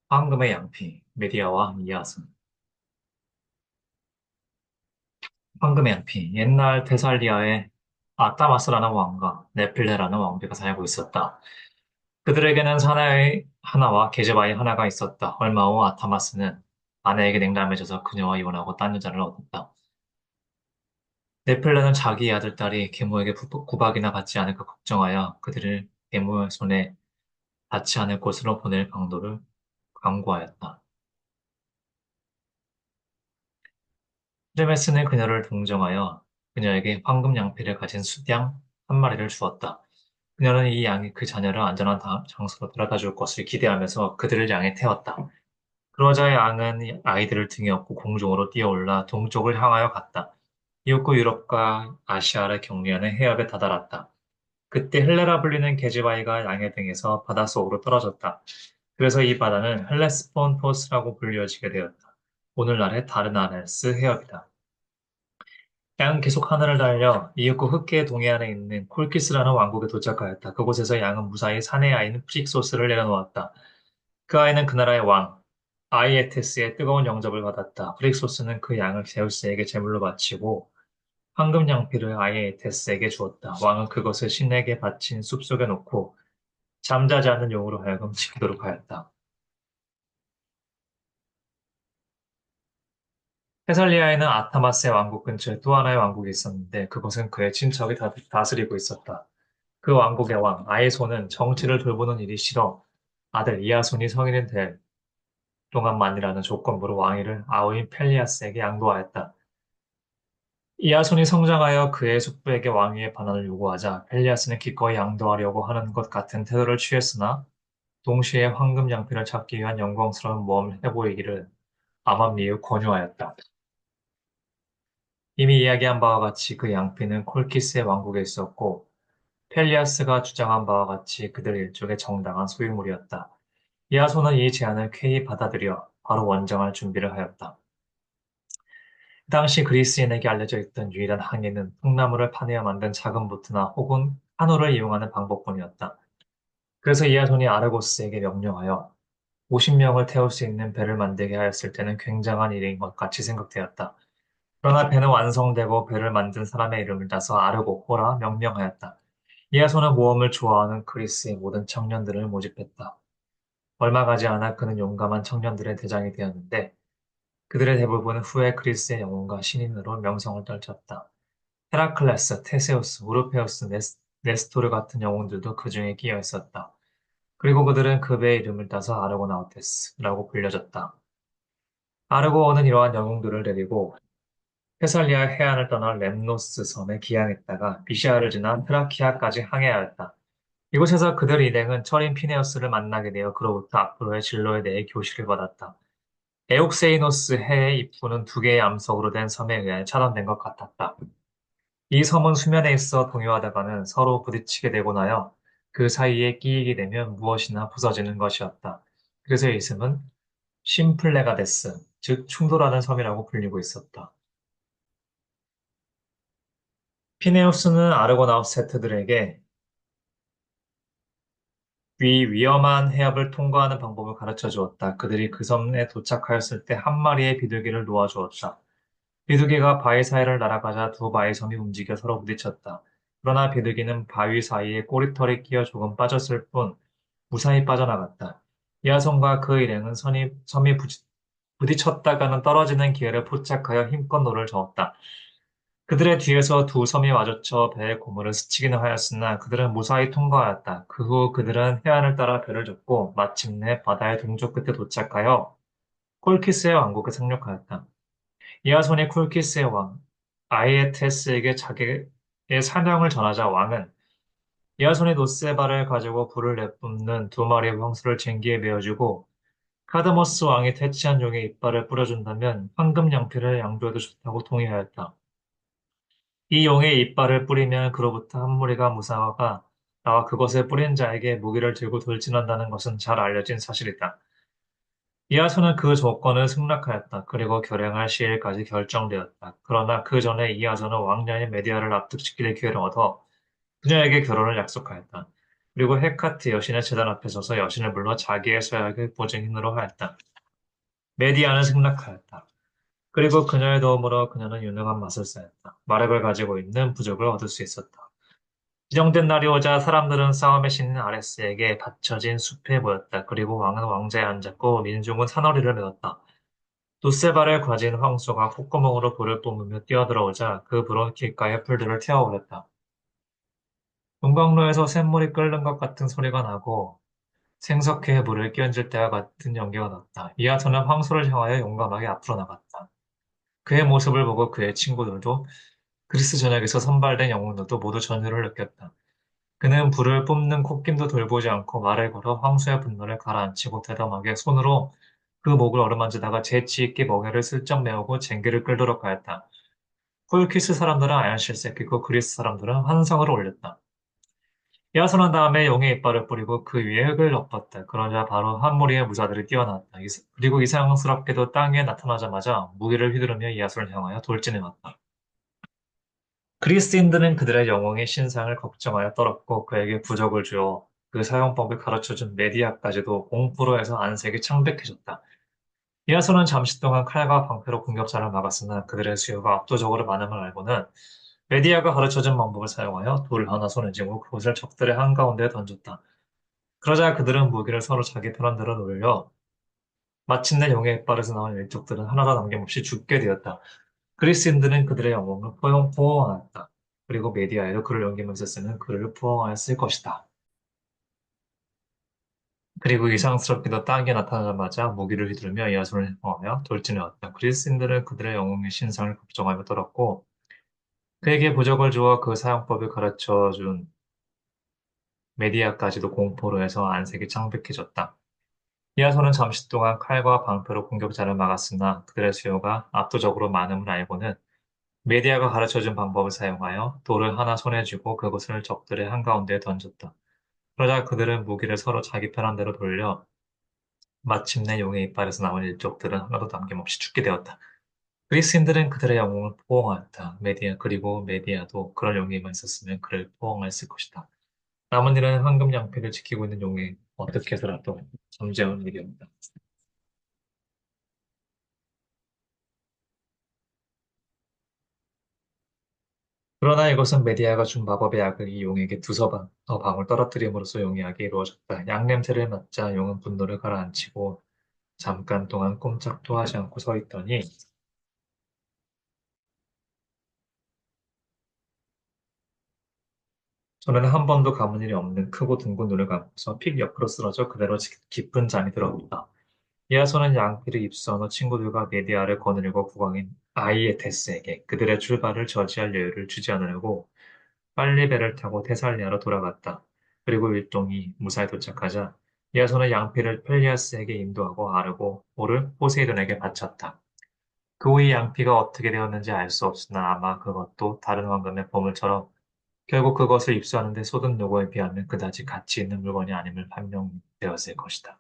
황금의 양피, 메디아와 이하순. 황금의 양피, 옛날 데살리아에 아따마스라는 왕과 네필레라는 왕비가 살고 있었다. 그들에게는 사나이 하나와 계집아이 하나가 있었다. 얼마 후 아타마스는 아내에게 냉담해져서 그녀와 이혼하고 딴 여자를 얻었다. 네필레는 자기 아들, 딸이 계모에게 구박이나 받지 않을까 걱정하여 그들을 계모의 손에 닿지 않을 곳으로 보낼 강도를 강구하였다. 헤르메스는 그녀를 동정하여 그녀에게 황금 양피를 가진 숫양 한 마리를 주었다. 그녀는 이 양이 그 자녀를 안전한 장소로 데려다 줄 것을 기대하면서 그들을 양에 태웠다. 그러자 양은 아이들을 등에 업고 공중으로 뛰어올라 동쪽을 향하여 갔다. 이윽고 유럽과 아시아를 격리하는 해협에 다다랐다. 그때 헬레라 불리는 계집아이가 양의 등에서 바닷속으로 떨어졌다. 그래서 이 바다는 헬레스폰토스라고 불려지게 되었다. 오늘날의 다르나레스 해협이다. 양은 계속 하늘을 달려 이윽고 흑계 동해안에 있는 콜키스라는 왕국에 도착하였다. 그곳에서 양은 무사히 사내 아이인 프릭소스를 내려놓았다. 그 아이는 그 나라의 왕, 아이에테스의 뜨거운 영접을 받았다. 프릭소스는 그 양을 제우스에게 제물로 바치고 황금 양피를 아이에테스에게 주었다. 왕은 그것을 신에게 바친 숲속에 놓고 잠자지 않는 용으로 하여금 지키도록 하였다. 테살리아에는 아타마스의 왕국 근처에 또 하나의 왕국이 있었는데 그곳은 그의 친척이 다스리고 있었다. 그 왕국의 왕 아에손은 정치를 돌보는 일이 싫어 아들 이아손이 성인이 될 동안만이라는 조건부로 왕위를 아우인 펠리아스에게 양도하였다. 이아손이 성장하여 그의 숙부에게 왕위의 반환을 요구하자 펠리아스는 기꺼이 양도하려고 하는 것 같은 태도를 취했으나 동시에 황금 양피를 찾기 위한 영광스러운 모험을 해보이기를 아맘리에 권유하였다. 이미 이야기한 바와 같이 그 양피는 콜키스의 왕국에 있었고 펠리아스가 주장한 바와 같이 그들 일족의 정당한 소유물이었다. 야손은 이 제안을 쾌히 받아들여 바로 원정할 준비를 하였다. 그 당시 그리스인에게 알려져 있던 유일한 항해는 통나무를 파내어 만든 작은 보트나 혹은 카누를 이용하는 방법뿐이었다. 그래서 이아손이 아르고스에게 명령하여 50명을 태울 수 있는 배를 만들게 하였을 때는 굉장한 일인 것 같이 생각되었다. 그러나 배는 완성되고 배를 만든 사람의 이름을 따서 아르고호라 명명하였다. 이아손은 모험을 좋아하는 그리스의 모든 청년들을 모집했다. 얼마 가지 않아 그는 용감한 청년들의 대장이 되었는데 그들의 대부분은 후에 그리스의 영웅과 신인으로 명성을 떨쳤다. 헤라클레스, 테세우스, 우르페우스, 네스토르 같은 영웅들도 그 중에 끼어 있었다. 그리고 그들은 그 배의 이름을 따서 아르고나우테스라고 불려졌다. 아르고어는 이러한 영웅들을 데리고 테살리아 해안을 떠나 렘노스 섬에 기항했다가 비시아를 지나 트라키아까지 항해하였다. 이곳에서 그들 일행은 철인 피네우스를 만나게 되어 그로부터 앞으로의 진로에 대해 교시를 받았다. 에옥세이노스 해의 입구는 두 개의 암석으로 된 섬에 의해 차단된 것 같았다. 이 섬은 수면에 있어 동요하다가는 서로 부딪히게 되고 나여 그 사이에 끼이게 되면 무엇이나 부서지는 것이었다. 그래서 이 섬은 심플레가데스, 즉 충돌하는 섬이라고 불리고 있었다. 피네우스는 아르고나우세트들에게 위험한 해협을 통과하는 방법을 가르쳐 주었다. 그들이 그 섬에 도착하였을 때 한 마리의 비둘기를 놓아주었다. 비둘기가 바위 사이를 날아가자 두 바위 섬이 움직여 서로 부딪혔다. 그러나 비둘기는 바위 사이에 꼬리털이 끼어 조금 빠졌을 뿐 무사히 빠져나갔다. 야손과 그 일행은 섬이 부딪혔다가는 떨어지는 기회를 포착하여 힘껏 노를 저었다. 그들의 뒤에서 두 섬이 마주쳐 배의 고무를 스치기는 하였으나 그들은 무사히 통과하였다. 그 후 그들은 해안을 따라 배를 젓고 마침내 바다의 동쪽 끝에 도착하여 콜키스의 왕국에 상륙하였다. 이하손이 콜키스의 왕 아이에테스에게 자기의 사명을 전하자 왕은 이하손이 노세바를 가지고 불을 내뿜는 두 마리의 황소를 쟁기에 메어주고 카드모스 왕이 퇴치한 용의 이빨을 뿌려준다면 황금 양피를 양조해도 좋다고 동의하였다. 이 용의 이빨을 뿌리면 그로부터 한 무리가 무사가 나와 그것을 뿌린 자에게 무기를 들고 돌진한다는 것은 잘 알려진 사실이다. 이하수는 그 조건을 승낙하였다. 그리고 결행할 시일까지 결정되었다. 그러나 그 전에 이하수는 왕년인 메디아를 납득시킬 기회를 얻어 그녀에게 결혼을 약속하였다. 그리고 헤카트 여신의 제단 앞에 서서 여신을 불러 자기의 서약을 보증인으로 하였다. 메디아는 승낙하였다. 그리고 그녀의 도움으로 그녀는 유능한 마술사였다. 마력을 가지고 있는 부적을 얻을 수 있었다. 지정된 날이 오자 사람들은 싸움의 신인 아레스에게 받쳐진 숲에 모였다. 그리고 왕은 왕자에 앉았고 민중은 산허리를 메웠다. 두세발을 가진 황소가 콧구멍으로 불을 뿜으며 뛰어들어오자 그 불은 길가의 풀들을 태워오렸다. 문광로에서 샘물이 끓는 것 같은 소리가 나고 생석회에 물을 끼얹을 때와 같은 연기가 났다. 이하선은 황소를 향하여 용감하게 앞으로 나갔다. 그의 모습을 보고 그의 친구들도 그리스 전역에서 선발된 영웅들도 모두 전율을 느꼈다. 그는 불을 뿜는 콧김도 돌보지 않고 말을 걸어 황소의 분노를 가라앉히고 대담하게 손으로 그 목을 어루만지다가 재치 있게 멍에를 슬쩍 메우고 쟁기를 끌도록 하였다. 폴키스 사람들은 아연실세 그리고 그리스 사람들은 환상을 올렸다. 야선한 다음에 용의 이빨을 뿌리고 그 위에 흙을 엎었다. 그러자 바로 한 무리의 무사들이 뛰어나왔다. 그리고 이상스럽게도 땅에 나타나자마자 무기를 휘두르며 이하선을 향하여 돌진해 왔다. 그리스인들은 그들의 영웅의 신상을 걱정하여 떨었고 그에게 부적을 주어 그 사용법을 가르쳐준 메디아까지도 공포로 해서 안색이 창백해졌다. 이하선은 잠시 동안 칼과 방패로 공격자를 막았으나 그들의 수요가 압도적으로 많음을 알고는 메디아가 가르쳐준 방법을 사용하여 돌을 하나 손에 쥐고 그것을 적들의 한가운데에 던졌다. 그러자 그들은 무기를 서로 자기 편한대로 놀려 마침내 용의 이빨에서 나온 일족들은 하나도 남김없이 죽게 되었다. 그리스인들은 그들의 영웅을 포옹하였다. 그리고 메디아에도 그를 넘기면서 쓰는 글을 포옹하였을 것이다. 그리고 이상스럽게도 땅에 나타나자마자 무기를 휘두르며 야손을 향하여 돌진해왔다. 그리스인들은 그들의 영웅의 신상을 걱정하며 떨었고 그에게 부적을 주어 그 사용법을 가르쳐준 메디아까지도 공포로 해서 안색이 창백해졌다. 이하손은 잠시 동안 칼과 방패로 공격자를 막았으나 그들의 수요가 압도적으로 많음을 알고는 메디아가 가르쳐준 방법을 사용하여 돌을 하나 손에 쥐고 그것을 적들의 한가운데에 던졌다. 그러자 그들은 무기를 서로 자기 편한 대로 돌려 마침내 용의 이빨에서 나온 일족들은 하나도 남김없이 죽게 되었다. 그리스인들은 그들의 영웅을 포옹하였다. 그리고 메디아도 그런 용의만 있었으면 그를 포옹했을 것이다. 남은 일은 황금 양피를 지키고 있는 용이 어떻게 해서라도 잠재운 일이었다. 그러나 이것은 메디아가 준 마법의 약을 이 용에게 더 방울 떨어뜨림으로써 용의하게 이루어졌다. 양 냄새를 맡자 용은 분노를 가라앉히고 잠깐 동안 꼼짝도 하지 않고 서 있더니 전에는 한 번도 감은 일이 없는 크고 둥근 눈을 감고서 픽 옆으로 쓰러져 그대로 깊은 잠이 들었다. 이하손은 양피를 입수한 후 친구들과 메디아를 거느리고 국왕인 아이에테스에게 그들의 출발을 저지할 여유를 주지 않으려고 빨리 배를 타고 테살리아로 돌아갔다. 그리고 일동이 무사히 도착하자 이하손은 양피를 펠리아스에게 인도하고 아르고 오를 포세이돈에게 바쳤다. 그 후 이 양피가 어떻게 되었는지 알 수 없으나 아마 그것도 다른 황금의 보물처럼 결국 그것을 입수하는 데 쏟은 노고에 비하면 그다지 가치 있는 물건이 아님을 판명되었을 것이다.